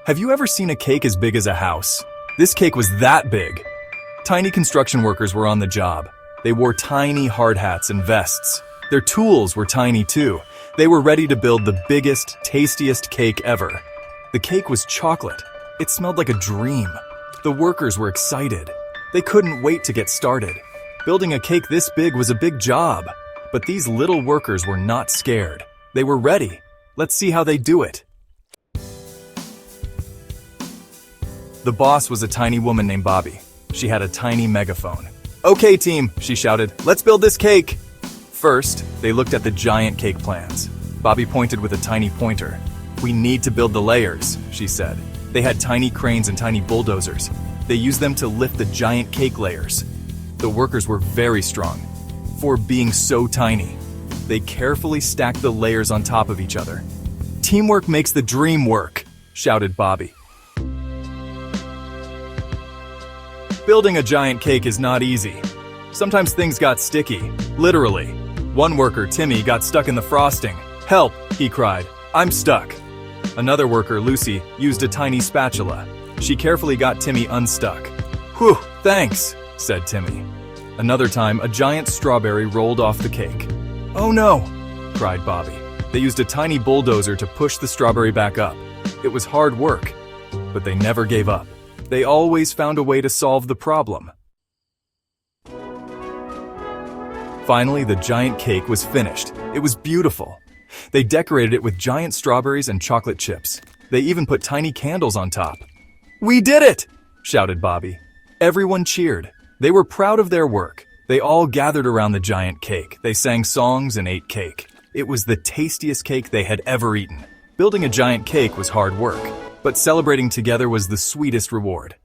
Have you ever seen a cake as big as a house? This cake was that big. Tiny construction workers were on the job. They wore tiny hard hats and vests. Their tools were tiny too. They were ready to build the biggest, tastiest cake ever. The cake was chocolate. It smelled like a dream. The workers were excited. They couldn't wait to get started. Building a cake this big was a big job. But these little workers were not scared. They were ready. Let's see how they do it. The boss was a tiny woman named Bobby. She had a tiny megaphone. "Okay, team," she shouted, "let's build this cake." First, they looked at the giant cake plans. Bobby pointed with a tiny pointer. "We need to build the layers," she said. They had tiny cranes and tiny bulldozers. They used them to lift the giant cake layers. The workers were very strong. For being so tiny, they carefully stacked the layers on top of each other. "Teamwork makes the dream work," shouted Bobby. Building a giant cake is not easy. Sometimes things got sticky, literally. One worker, Timmy, got stuck in the frosting. "Help," he cried. "I'm stuck." Another worker, Lucy, used a tiny spatula. She carefully got Timmy unstuck. "Whew, thanks," said Timmy. Another time, a giant strawberry rolled off the cake. "Oh no," cried Bobby. They used a tiny bulldozer to push the strawberry back up. It was hard work, but they never gave up. They always found a way to solve the problem. Finally, the giant cake was finished. It was beautiful. They decorated it with giant strawberries and chocolate chips. They even put tiny candles on top. "We did it!" shouted Bobby. Everyone cheered. They were proud of their work. They all gathered around the giant cake. They sang songs and ate cake. It was the tastiest cake they had ever eaten. Building a giant cake was hard work, but celebrating together was the sweetest reward.